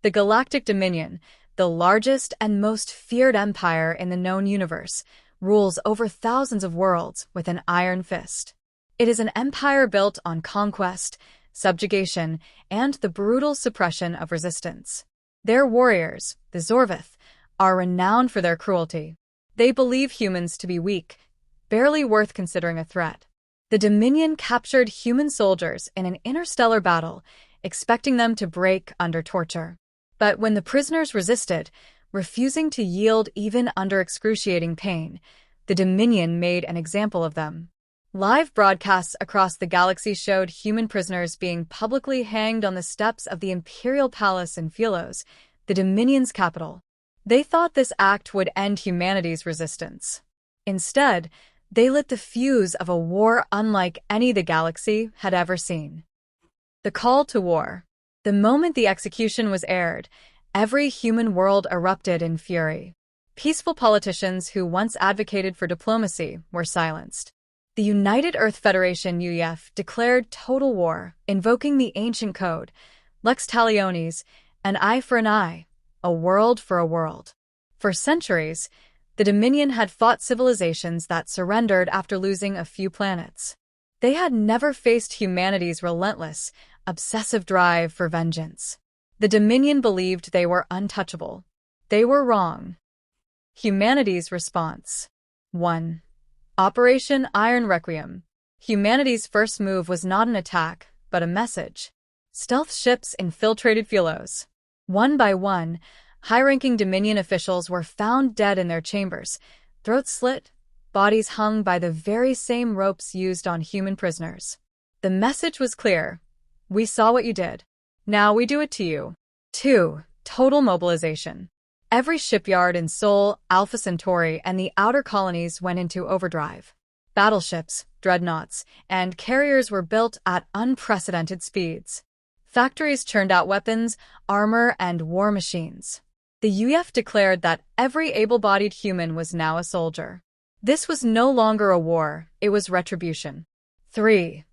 The Galactic Dominion, the largest and most feared empire in the known universe, rules over thousands of worlds with an iron fist. It is an empire built on conquest, subjugation, and the brutal suppression of resistance. Their warriors, the Zorvath, are renowned for their cruelty. They believe humans to be weak, barely worth considering a threat. The Dominion captured human soldiers in an interstellar battle, expecting them to break under torture. But when the prisoners resisted, refusing to yield even under excruciating pain, the Dominion made an example of them. Live broadcasts across the galaxy showed human prisoners being publicly hanged on the steps of the Imperial Palace in Phulos, the Dominion's capital. They thought this act would end humanity's resistance. Instead, they lit the fuse of a war unlike any the galaxy had ever seen. The call to war. The moment the execution was aired, every human world erupted in fury. Peaceful politicians who once advocated for diplomacy were silenced. The United Earth Federation (UEF) declared total war, invoking the ancient code, Lex Talionis, an eye for an eye, a world for a world. For centuries, the Dominion had fought civilizations that surrendered after losing a few planets. They had never faced humanity's relentless, obsessive drive for vengeance. The Dominion believed they were untouchable. They were wrong. Humanity's response. 1. Operation Iron Requiem. Humanity's first move was not an attack, but a message. Stealth ships infiltrated Phulos. One by one, high-ranking Dominion officials were found dead in their chambers, throats slit, bodies hung by the very same ropes used on human prisoners. The message was clear. We saw what you did. Now we do it to you. 2. Total mobilization. Every shipyard in Sol, Alpha Centauri, and the outer colonies went into overdrive. Battleships, dreadnoughts, and carriers were built at unprecedented speeds. Factories churned out weapons, armor, and war machines. The UEF declared that every able-bodied human was now a soldier. This was no longer a war, it was retribution. 3.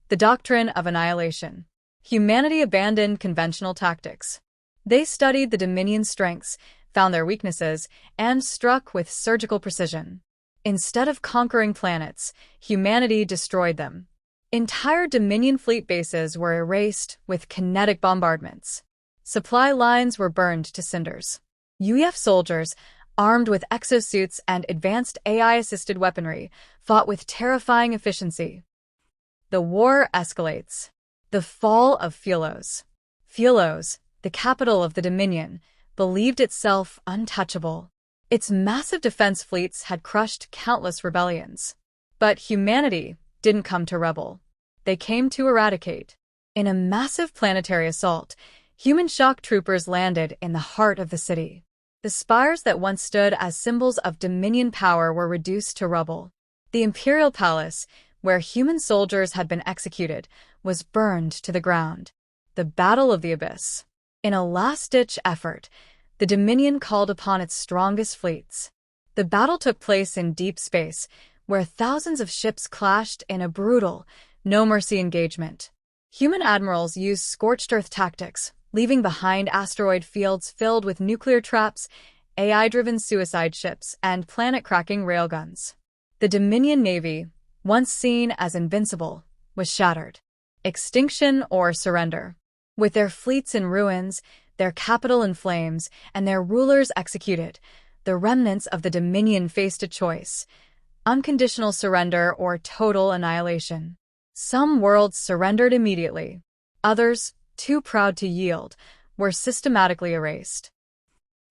The doctrine of annihilation. Humanity abandoned conventional tactics. They studied the Dominion's strengths, found their weaknesses, and struck with surgical precision. Instead of conquering planets, humanity destroyed them. Entire Dominion fleet bases were erased with kinetic bombardments. Supply lines were burned to cinders. UEF soldiers, armed with exosuits and advanced AI-assisted weaponry, fought with terrifying efficiency. The war escalates. The fall of Phulos. Phulos, the capital of the Dominion, believed itself untouchable. Its massive defense fleets had crushed countless rebellions. But humanity didn't come to rebel. They came to eradicate. In a massive planetary assault, human shock troopers landed in the heart of the city. The spires that once stood as symbols of Dominion power were reduced to rubble. The Imperial Palace, where human soldiers had been executed, was burned to the ground. The Battle of the Abyss. In a last-ditch effort, the Dominion called upon its strongest fleets. The battle took place in deep space, where thousands of ships clashed in a brutal, no-mercy engagement. Human admirals used scorched earth tactics, leaving behind asteroid fields filled with nuclear traps, AI-driven suicide ships, and planet-cracking railguns. The Dominion Navy, once seen as invincible, was shattered. Extinction or surrender. With their fleets in ruins, their capital in flames, and their rulers executed, the remnants of the Dominion faced a choice: unconditional surrender or total annihilation. Some worlds surrendered immediately. Others, too proud to yield, were systematically erased.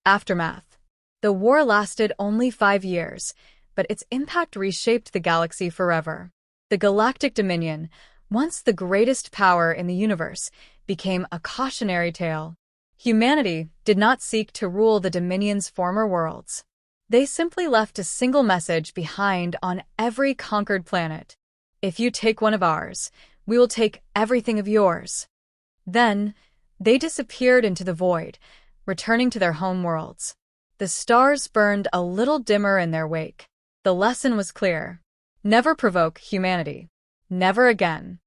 Aftermath. The war lasted only 5 years, but its impact reshaped the galaxy forever. The Galactic Dominion, once the greatest power in the universe, became a cautionary tale. Humanity did not seek to rule the Dominion's former worlds. They simply left a single message behind on every conquered planet: if you take one of ours, we will take everything of yours. Then, they disappeared into the void, returning to their home worlds. The stars burned a little dimmer in their wake. The lesson was clear. Never provoke humanity. Never again.